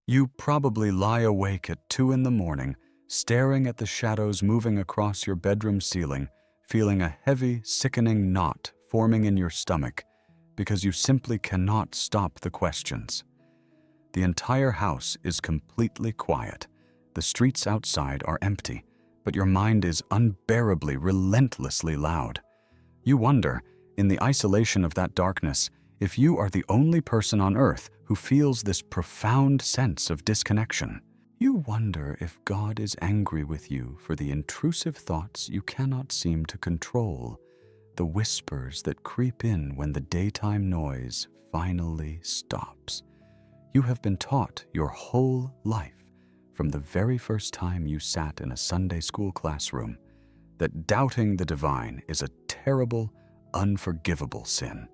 You probably lie awake at 2 in the morning, staring at the shadows moving across your bedroom ceiling, feeling a heavy, sickening knot forming in your stomach because you simply cannot stop the questions. The entire house is completely quiet. The streets outside are empty, but your mind is unbearably, relentlessly loud. You wonder, in the isolation of that darkness, if you are the only person on earth who feels this profound sense of disconnection. You wonder if God is angry with you for the intrusive thoughts you cannot seem to control, the whispers that creep in when the daytime noise finally stops. You have been taught your whole life, from the very first time you sat in a Sunday school classroom, that doubting the divine is a terrible, unforgivable sin.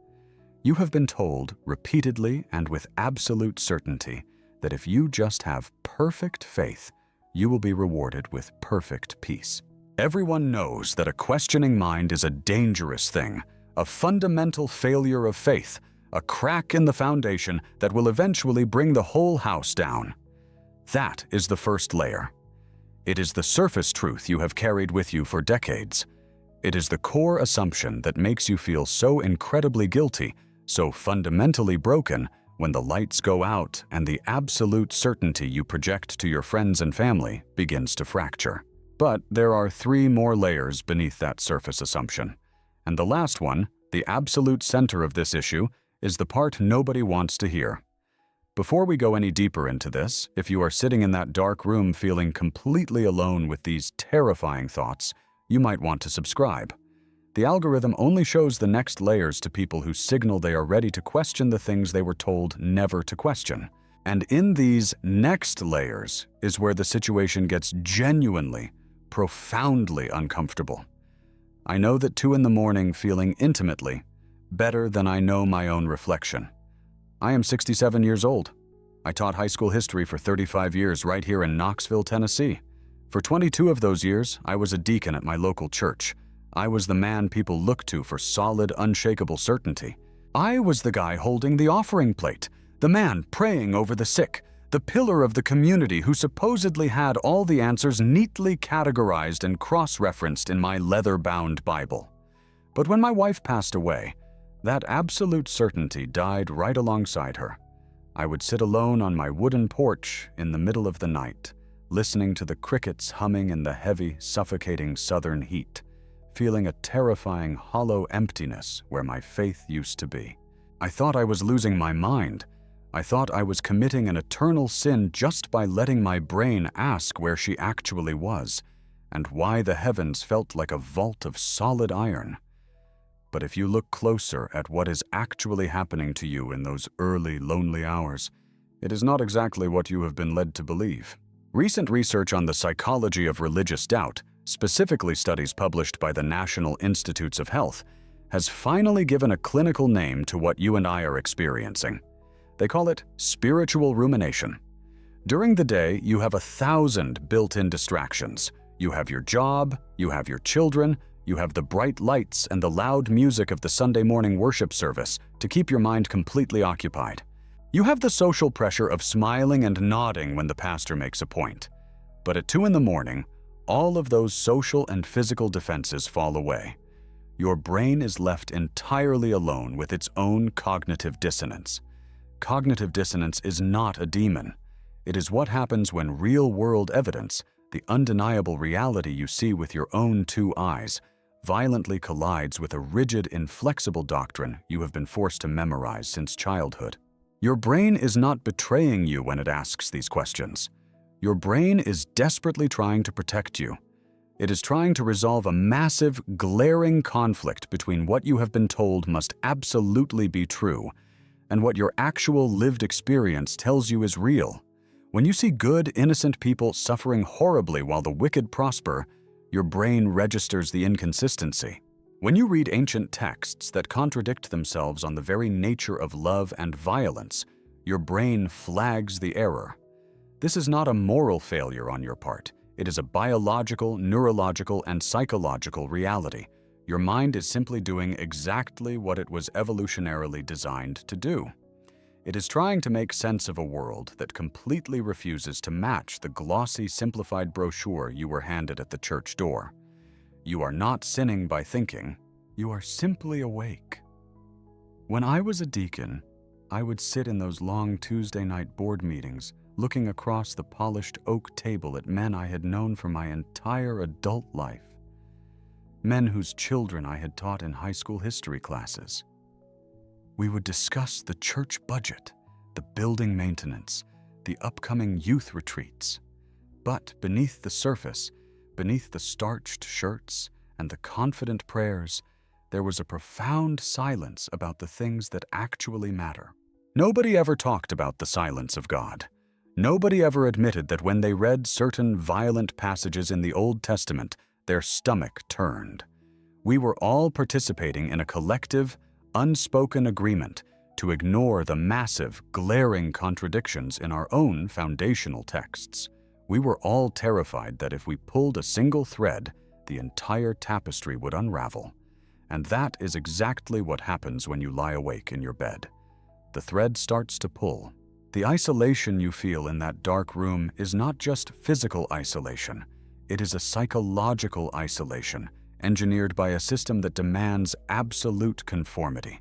You have been told repeatedly and with absolute certainty that if you just have perfect faith, you will be rewarded with perfect peace. Everyone knows that a questioning mind is a dangerous thing, a fundamental failure of faith, a crack in the foundation that will eventually bring the whole house down. That is the first layer. It is the surface truth you have carried with you for decades. It is the core assumption that makes you feel so incredibly guilty, so fundamentally broken when the lights go out and the absolute certainty you project to your friends and family begins to fracture. But there are 3 more layers beneath that surface assumption. And the last one, the absolute center of this issue, is the part nobody wants to hear. Before we go any deeper into this, if you are sitting in that dark room feeling completely alone with these terrifying thoughts, you might want to subscribe. The algorithm only shows the next layers to people who signal they are ready to question the things they were told never to question. And in these next layers is where the situation gets genuinely, profoundly uncomfortable. I know that 2 in the morning feeling intimately better than I know my own reflection. I am 67 years old. I taught high school history for 35 years right here in Knoxville, Tennessee. For 22 of those years, I was a deacon at my local church. I was the man people looked to for solid, unshakable certainty. I was the guy holding the offering plate, the man praying over the sick, the pillar of the community who supposedly had all the answers neatly categorized and cross-referenced in my leather-bound Bible. But when my wife passed away, that absolute certainty died right alongside her. I would sit alone on my wooden porch in the middle of the night, listening to the crickets humming in the heavy, suffocating southern heat, feeling a terrifying, hollow emptiness where my faith used to be. I thought I was losing my mind. I thought I was committing an eternal sin just by letting my brain ask where she actually was, and why the heavens felt like a vault of solid iron. But if you look closer at what is actually happening to you in those early, lonely hours, it is not exactly what you have been led to believe. Recent research on the psychology of religious doubt, specifically studies published by the National Institutes of Health, has finally given a clinical name to what you and I are experiencing. They call it spiritual rumination. During the day, you have 1,000 built-in distractions. You have your job, you have your children, you have the bright lights and the loud music of the Sunday morning worship service to keep your mind completely occupied. You have the social pressure of smiling and nodding when the pastor makes a point. But at 2 in the morning, all of those social and physical defenses fall away. Your brain is left entirely alone with its own cognitive dissonance. Cognitive dissonance is not a demon. It is what happens when real-world evidence, the undeniable reality you see with your own 2 eyes, violently collides with a rigid, inflexible doctrine you have been forced to memorize since childhood. Your brain is not betraying you when it asks these questions. Your brain is desperately trying to protect you. It is trying to resolve a massive, glaring conflict between what you have been told must absolutely be true and what your actual lived experience tells you is real. When you see good, innocent people suffering horribly while the wicked prosper, your brain registers the inconsistency. When you read ancient texts that contradict themselves on the very nature of love and violence, your brain flags the error. This is not a moral failure on your part. It is a biological, neurological, and psychological reality. Your mind is simply doing exactly what it was evolutionarily designed to do. It is trying to make sense of a world that completely refuses to match the glossy, simplified brochure you were handed at the church door. You are not sinning by thinking, you are simply awake. When I was a deacon, I would sit in those long Tuesday night board meetings, looking across the polished oak table at men I had known for my entire adult life. Men whose children I had taught in high school history classes. We would discuss the church budget, the building maintenance, the upcoming youth retreats. But beneath the surface, beneath the starched shirts and the confident prayers, there was a profound silence about the things that actually matter. Nobody ever talked about the silence of God. Nobody ever admitted that when they read certain violent passages in the Old Testament, their stomach turned. We were all participating in a collective, unspoken agreement to ignore the massive, glaring contradictions in our own foundational texts. We were all terrified that if we pulled a single thread, the entire tapestry would unravel. And that is exactly what happens when you lie awake in your bed. The thread starts to pull. The isolation you feel in that dark room is not just physical isolation. It is a psychological isolation, engineered by a system that demands absolute conformity.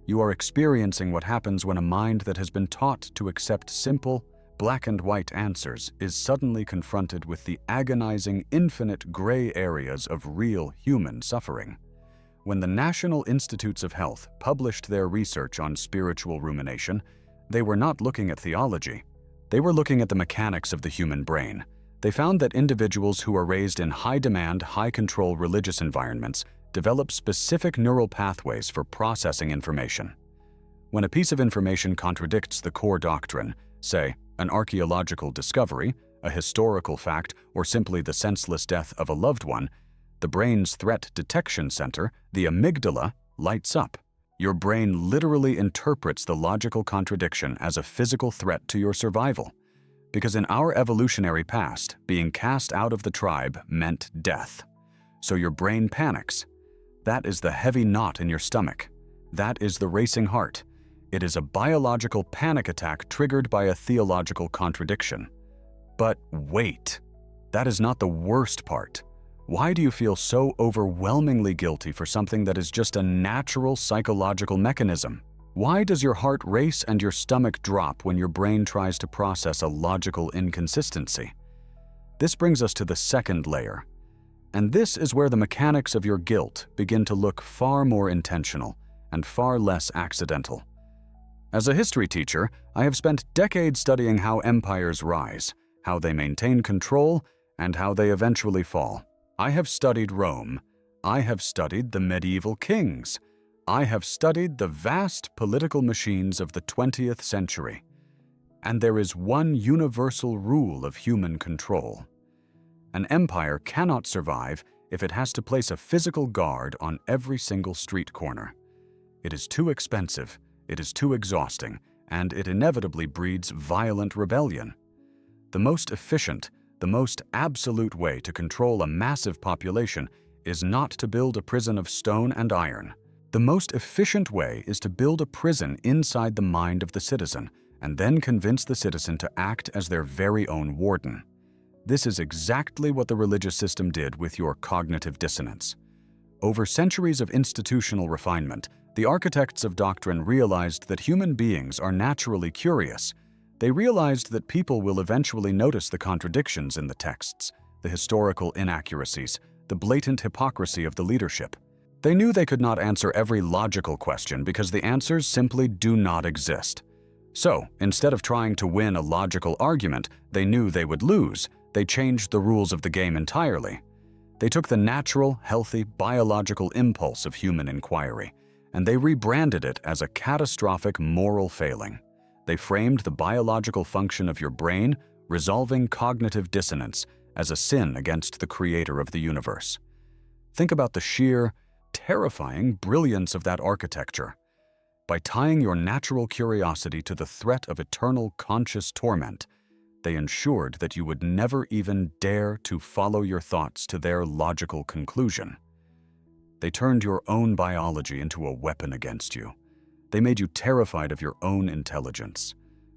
You are experiencing what happens when a mind that has been taught to accept simple, black and white answers is suddenly confronted with the agonizing, infinite gray areas of real human suffering. When the National Institutes of Health published their research on spiritual rumination, they were not looking at theology. They were looking at the mechanics of the human brain. They found that individuals who are raised in high-demand, high-control religious environments develop specific neural pathways for processing information. When a piece of information contradicts the core doctrine, say, an archaeological discovery, a historical fact, or simply the senseless death of a loved one, the brain's threat detection center, the amygdala, lights up. Your brain literally interprets the logical contradiction as a physical threat to your survival. Because in our evolutionary past, being cast out of the tribe meant death. So your brain panics. That is the heavy knot in your stomach. That is the racing heart. It is a biological panic attack triggered by a theological contradiction. But wait, that is not the worst part. Why do you feel so overwhelmingly guilty for something that is just a natural psychological mechanism? Why does your heart race and your stomach drop when your brain tries to process a logical inconsistency? This brings us to the second layer. And this is where the mechanics of your guilt begin to look far more intentional and far less accidental. As a history teacher, I have spent decades studying how empires rise, how they maintain control, and how they eventually fall. I have studied Rome. I have studied the medieval kings. I have studied the vast political machines of the 20th century. And there is one universal rule of human control. An empire cannot survive if it has to place a physical guard on every single street corner. It is too expensive, it is too exhausting, and it inevitably breeds violent rebellion. The most efficient, the most absolute way to control a massive population is not to build a prison of stone and iron. The most efficient way is to build a prison inside the mind of the citizen and then convince the citizen to act as their very own warden. This is exactly what the religious system did with your cognitive dissonance. Over centuries of institutional refinement, the architects of doctrine realized that human beings are naturally curious. They realized that people will eventually notice the contradictions in the texts, the historical inaccuracies, the blatant hypocrisy of the leadership. They knew they could not answer every logical question because the answers simply do not exist. So, instead of trying to win a logical argument they knew they would lose, they changed the rules of the game entirely. They took the natural, healthy, biological impulse of human inquiry, and they rebranded it as a catastrophic moral failing. They framed the biological function of your brain, resolving cognitive dissonance, as a sin against the creator of the universe. Think about the sheer, terrifying brilliance of that architecture. By tying your natural curiosity to the threat of eternal conscious torment, they ensured that you would never even dare to follow your thoughts to their logical conclusion. They turned your own biology into a weapon against you. They made you terrified of your own intelligence.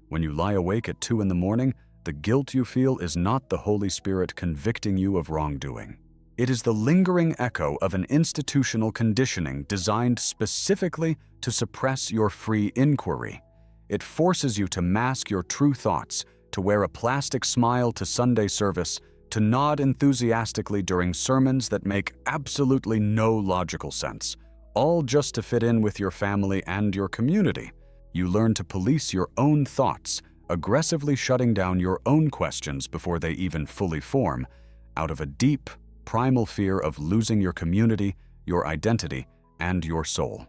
When you lie awake at 2 in the morning, the guilt you feel is not the Holy Spirit convicting you of wrongdoing. It is the lingering echo of an institutional conditioning designed specifically to suppress your free inquiry. It forces you to mask your true thoughts, to wear a plastic smile to Sunday service, to nod enthusiastically during sermons that make absolutely no logical sense, all just to fit in with your family and your community. You learn to police your own thoughts, aggressively shutting down your own questions before they even fully form, out of a deep, primal fear of losing your community, your identity, and your soul.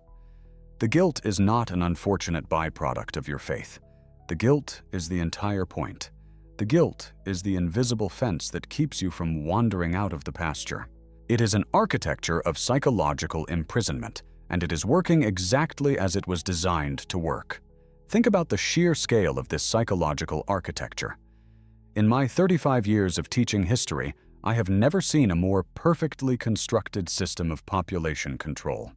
The guilt is not an unfortunate byproduct of your faith. The guilt is the entire point. The guilt is the invisible fence that keeps you from wandering out of the pasture. It is an architecture of psychological imprisonment, and it is working exactly as it was designed to work. Think about the sheer scale of this psychological architecture. In my 35 years of teaching history, I have never seen a more perfectly constructed system of population control.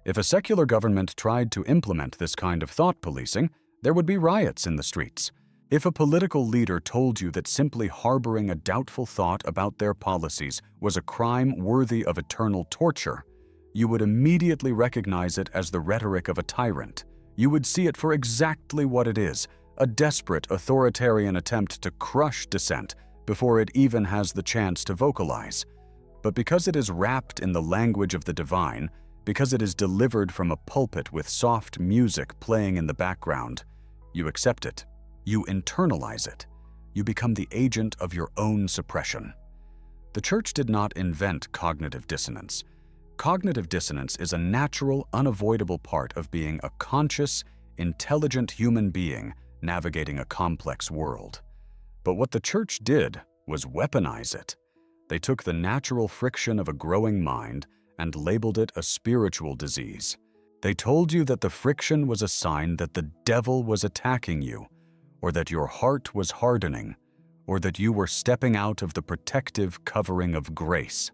If a secular government tried to implement this kind of thought policing, there would be riots in the streets. If a political leader told you that simply harboring a doubtful thought about their policies was a crime worthy of eternal torture, you would immediately recognize it as the rhetoric of a tyrant. You would see it for exactly what it is, a desperate authoritarian attempt to crush dissent before it even has the chance to vocalize. But because it is wrapped in the language of the divine, because it is delivered from a pulpit with soft music playing in the background, you accept it. You internalize it. You become the agent of your own suppression. The Church did not invent cognitive dissonance. Cognitive dissonance is a natural, unavoidable part of being a conscious, intelligent human being navigating a complex world. But what the Church did was weaponize it. They took the natural friction of a growing mind and labeled it a spiritual disease. They told you that the friction was a sign that the devil was attacking you, or that your heart was hardening, or that you were stepping out of the protective covering of grace.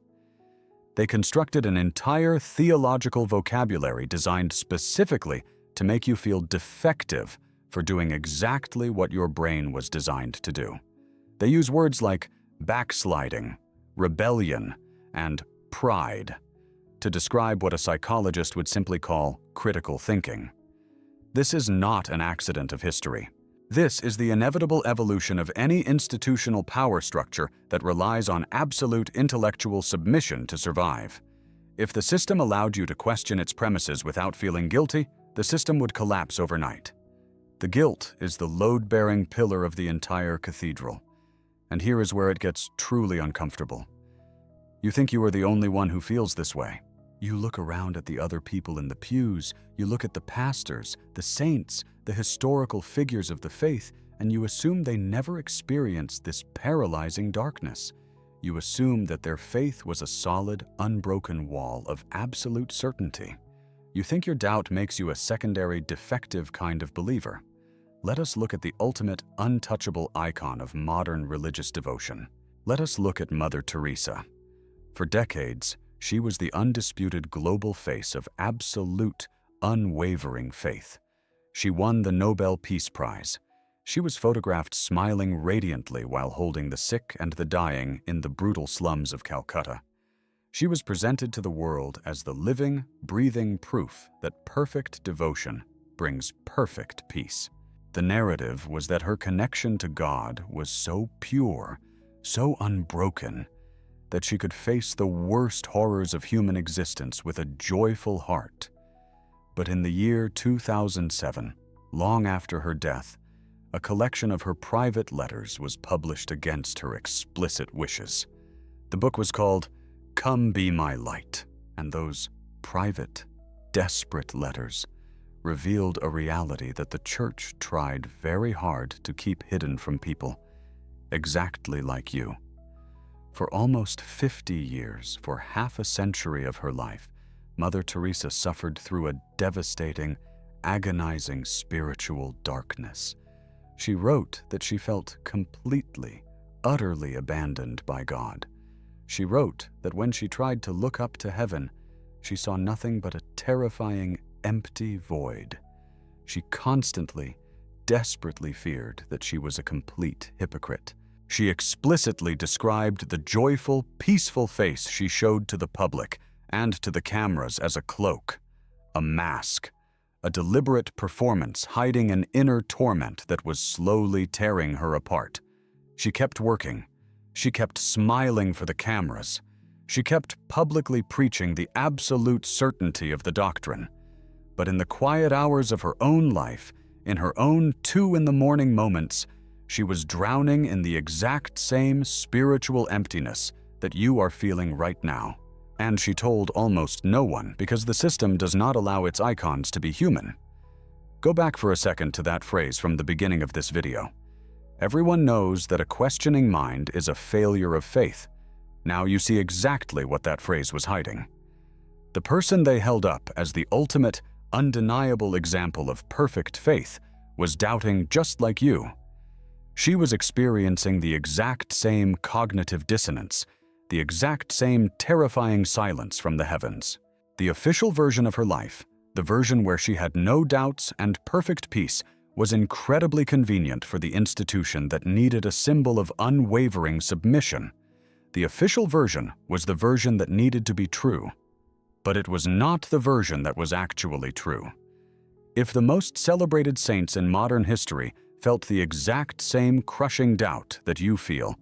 They constructed an entire theological vocabulary designed specifically to make you feel defective for doing exactly what your brain was designed to do. They use words like backsliding, rebellion, and pride to describe what a psychologist would simply call critical thinking. This is not an accident of history. This is the inevitable evolution of any institutional power structure that relies on absolute intellectual submission to survive. If the system allowed you to question its premises without feeling guilty, the system would collapse overnight. The guilt is the load-bearing pillar of the entire cathedral. And here is where it gets truly uncomfortable. You think you are the only one who feels this way. You look around at the other people in the pews, you look at the pastors, the saints, the historical figures of the faith, and you assume they never experienced this paralyzing darkness. You assume that their faith was a solid, unbroken wall of absolute certainty. You think your doubt makes you a secondary, defective kind of believer. Let us look at the ultimate, untouchable icon of modern religious devotion. Let us look at Mother Teresa. For decades, she was the undisputed global face of absolute, unwavering faith. She won the Nobel Peace Prize. She was photographed smiling radiantly while holding the sick and the dying in the brutal slums of Calcutta. She was presented to the world as the living, breathing proof that perfect devotion brings perfect peace. The narrative was that her connection to God was so pure, so unbroken, that she could face the worst horrors of human existence with a joyful heart. But in the year 2007, long after her death, a collection of her private letters was published against her explicit wishes. The book was called Come Be My Light, and those private, desperate letters revealed a reality that the Church tried very hard to keep hidden from people, exactly like you. For almost 50 years, for half a century of her life, Mother Teresa suffered through a devastating, agonizing spiritual darkness. She wrote that she felt completely, utterly abandoned by God. She wrote that when she tried to look up to heaven, she saw nothing but a terrifying, empty void. She constantly, desperately feared that she was a complete hypocrite. She explicitly described the joyful, peaceful face she showed to the public and to the cameras as a cloak, a mask, a deliberate performance hiding an inner torment that was slowly tearing her apart. She kept working. She kept smiling for the cameras. She kept publicly preaching the absolute certainty of the doctrine. But in the quiet hours of her own life, in her own 2 a.m. moments, she was drowning in the exact same spiritual emptiness that you are feeling right now. And she told almost no one because the system does not allow its icons to be human. Go back for a second to that phrase from the beginning of this video. Everyone knows that a questioning mind is a failure of faith. Now you see exactly what that phrase was hiding. The person they held up as the ultimate, undeniable example of perfect faith was doubting just like you. She was experiencing the exact same cognitive dissonance, the exact same terrifying silence from the heavens. The official version of her life, the version where she had no doubts and perfect peace, was incredibly convenient for the institution that needed a symbol of unwavering submission. The official version was the version that needed to be true. But it was not the version that was actually true. If the most celebrated saints in modern history felt the exact same crushing doubt that you feel,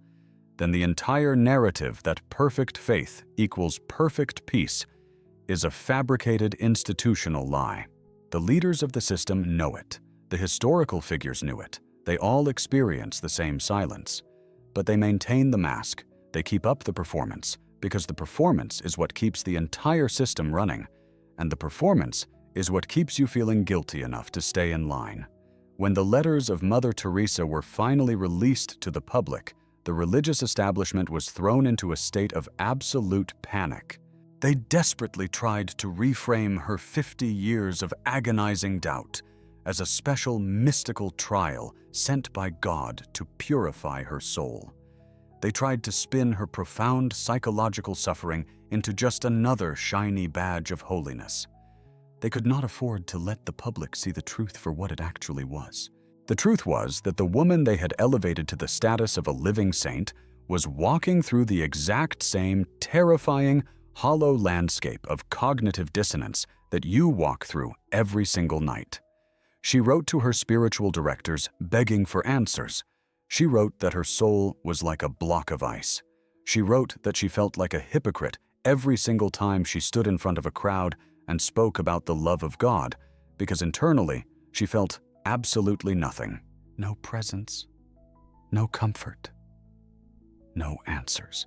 then the entire narrative that perfect faith equals perfect peace is a fabricated institutional lie. The leaders of the system know it. The historical figures knew it. They all experience the same silence. But they maintain the mask. They keep up the performance, because the performance is what keeps the entire system running, and the performance is what keeps you feeling guilty enough to stay in line. When the letters of Mother Teresa were finally released to the public, the religious establishment was thrown into a state of absolute panic. They desperately tried to reframe her 50 years of agonizing doubt as a special mystical trial sent by God to purify her soul. They tried to spin her profound psychological suffering into just another shiny badge of holiness. They could not afford to let the public see the truth for what it actually was. The truth was that the woman they had elevated to the status of a living saint was walking through the exact same terrifying, hollow landscape of cognitive dissonance that you walk through every single night. She wrote to her spiritual directors begging for answers. She wrote that her soul was like a block of ice. She wrote that she felt like a hypocrite every single time she stood in front of a crowd and spoke about the love of God, because internally she felt absolutely nothing. No presence, no comfort, no answers.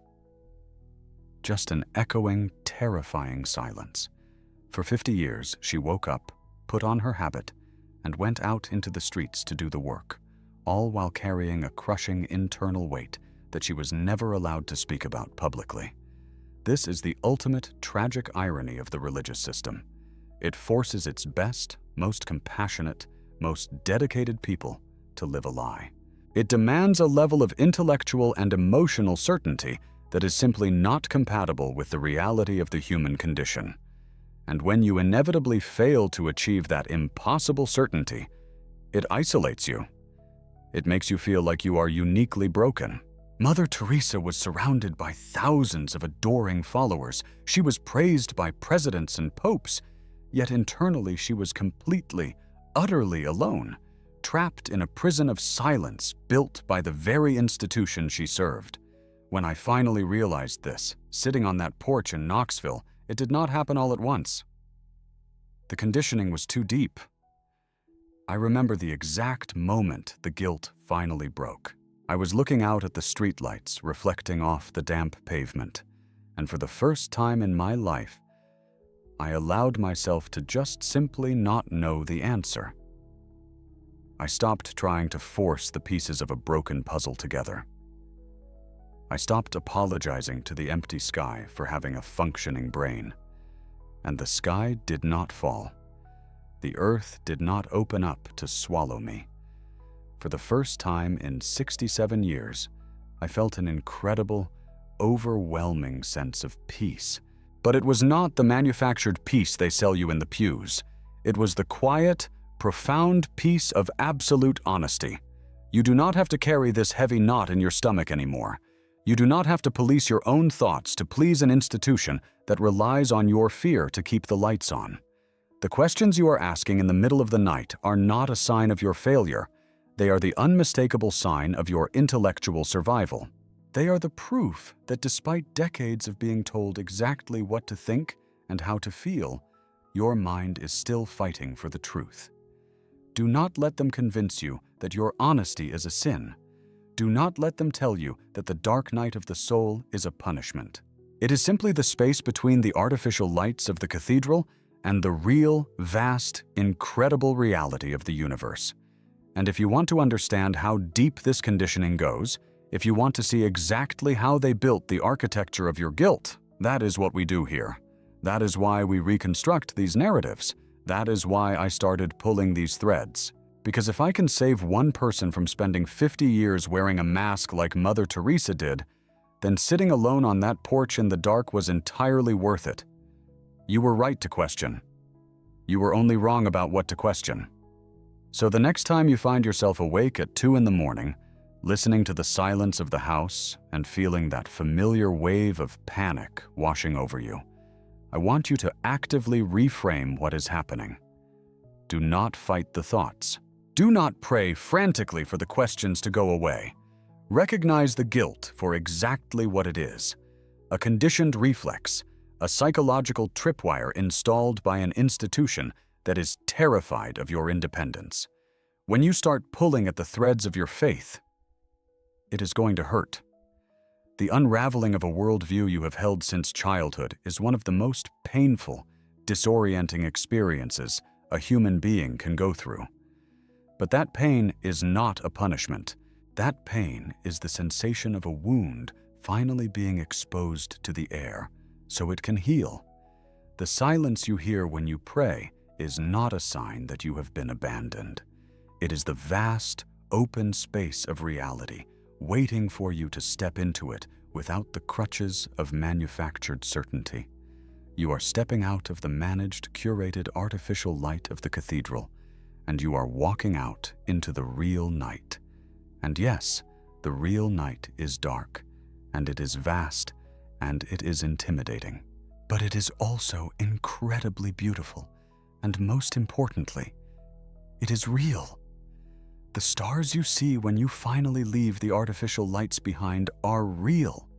Just an echoing, terrifying silence. For 50 years, she woke up, put on her habit, and went out into the streets to do the work, all while carrying a crushing internal weight that she was never allowed to speak about publicly. This is the ultimate tragic irony of the religious system. It forces its best, most compassionate, most dedicated people to live a lie. It demands a level of intellectual and emotional certainty that is simply not compatible with the reality of the human condition. And when you inevitably fail to achieve that impossible certainty, it isolates you. It makes you feel like you are uniquely broken. Mother Teresa was surrounded by thousands of adoring followers. She was praised by presidents and popes, yet internally she was completely, utterly alone, trapped in a prison of silence built by the very institution she served. When I finally realized this, sitting on that porch in Knoxville, it did not happen all at once. The conditioning was too deep. I remember the exact moment the guilt finally broke. I was looking out at the streetlights reflecting off the damp pavement, and for the first time in my life, I allowed myself to just simply not know the answer. I stopped trying to force the pieces of a broken puzzle together. I stopped apologizing to the empty sky for having a functioning brain. And the sky did not fall. The earth did not open up to swallow me. For the first time in 67 years, I felt an incredible, overwhelming sense of peace. But it was not the manufactured peace they sell you in the pews. It was the quiet, profound peace of absolute honesty. You do not have to carry this heavy knot in your stomach anymore. You do not have to police your own thoughts to please an institution that relies on your fear to keep the lights on. The questions you are asking in the middle of the night are not a sign of your failure. They are the unmistakable sign of your intellectual survival. They are the proof that despite decades of being told exactly what to think and how to feel, your mind is still fighting for the truth. Do not let them convince you that your honesty is a sin. Do not let them tell you that the dark night of the soul is a punishment. It is simply the space between the artificial lights of the cathedral and the real, vast, incredible reality of the universe. And if you want to understand how deep this conditioning goes, if you want to see exactly how they built the architecture of your guilt, that is what we do here. That is why we reconstruct these narratives. That is why I started pulling these threads. Because if I can save one person from spending 50 years wearing a mask like Mother Teresa did, then sitting alone on that porch in the dark was entirely worth it. You were right to question. You were only wrong about what to question. So the next time you find yourself awake at 2 in the morning, listening to the silence of the house and feeling that familiar wave of panic washing over you, I want you to actively reframe what is happening. Do not fight the thoughts. Do not pray frantically for the questions to go away. Recognize the guilt for exactly what it is: a conditioned reflex, a psychological tripwire installed by an institution that is terrified of your independence. When you start pulling at the threads of your faith, it is going to hurt. The unraveling of a worldview you have held since childhood is one of the most painful, disorienting experiences a human being can go through. But that pain is not a punishment. That pain is the sensation of a wound finally being exposed to the air, so it can heal. The silence you hear when you pray is not a sign that you have been abandoned. It is the vast, open space of reality, waiting for you to step into it without the crutches of manufactured certainty. You are stepping out of the managed, curated, artificial light of the cathedral, and you are walking out into the real night. And yes, the real night is dark, and it is vast, and it is intimidating. But it is also incredibly beautiful, and most importantly, it is real. The stars you see when you finally leave the artificial lights behind are real.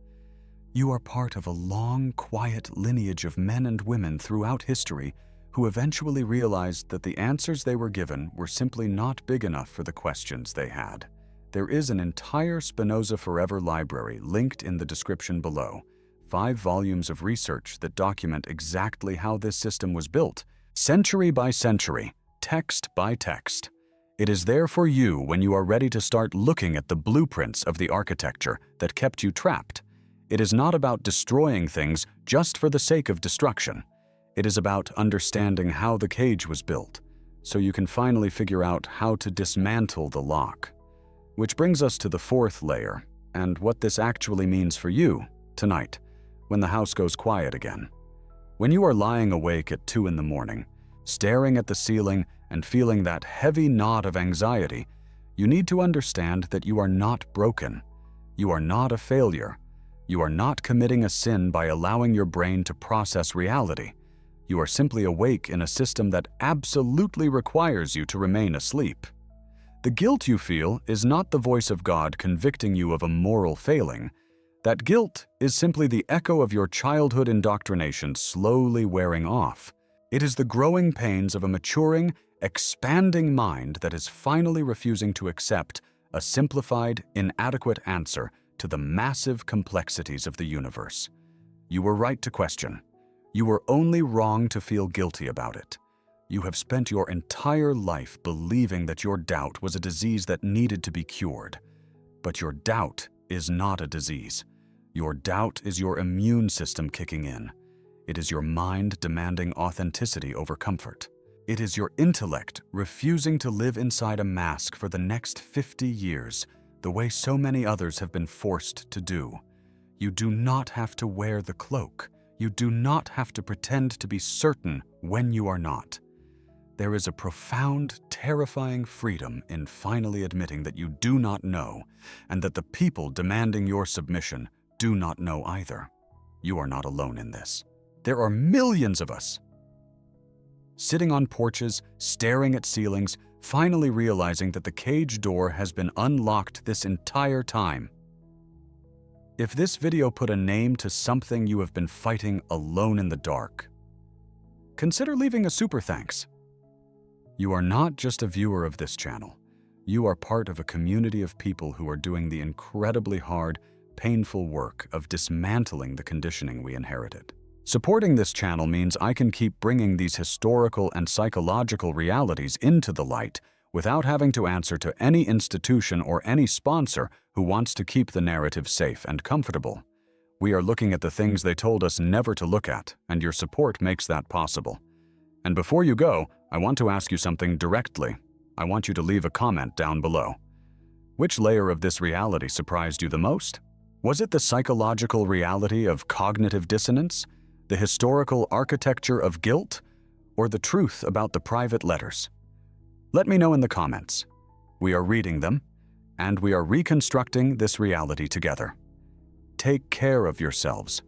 You are part of a long, quiet lineage of men and women throughout history who eventually realized that the answers they were given were simply not big enough for the questions they had. There is an entire Spinoza Forever library linked in the description below, 5 volumes of research that document exactly how this system was built, century by century, text by text. It is there for you when you are ready to start looking at the blueprints of the architecture that kept you trapped. It is not about destroying things just for the sake of destruction. It is about understanding how the cage was built, so you can finally figure out how to dismantle the lock. Which brings us to the 4th layer, and what this actually means for you tonight, when the house goes quiet again. When you are lying awake at 2 in the morning, staring at the ceiling and feeling that heavy knot of anxiety, you need to understand that you are not broken. You are not a failure. You are not committing a sin by allowing your brain to process reality. You are simply awake in a system that absolutely requires you to remain asleep. The guilt you feel is not the voice of God convicting you of a moral failing. That guilt is simply the echo of your childhood indoctrination slowly wearing off. It is the growing pains of a maturing, expanding mind that is finally refusing to accept a simplified, inadequate answer to the massive complexities of the universe. You were right to question. You were only wrong to feel guilty about it. You have spent your entire life believing that your doubt was a disease that needed to be cured. But your doubt is not a disease. Your doubt is your immune system kicking in. It is your mind demanding authenticity over comfort. It is your intellect refusing to live inside a mask for the next 50 years, the way so many others have been forced to do. You do not have to wear the cloak. You do not have to pretend to be certain when you are not. There is a profound, terrifying freedom in finally admitting that you do not know, and that the people demanding your submission do not know either. You are not alone in this. There are millions of us. Sitting on porches, staring at ceilings, finally realizing that the cage door has been unlocked this entire time. If this video put a name to something you have been fighting alone in the dark, consider leaving a super thanks. You are not just a viewer of this channel. You are part of a community of people who are doing the incredibly hard, painful work of dismantling the conditioning we inherited. Supporting this channel means I can keep bringing these historical and psychological realities into the light without having to answer to any institution or any sponsor who wants to keep the narrative safe and comfortable. We are looking at the things they told us never to look at, and your support makes that possible. And before you go, I want to ask you something directly. I want you to leave a comment down below. Which layer of this reality surprised you the most? Was it the psychological reality of cognitive dissonance, the historical architecture of guilt, or the truth about the private letters? Let me know in the comments. We are reading them, and we are reconstructing this reality together. Take care of yourselves.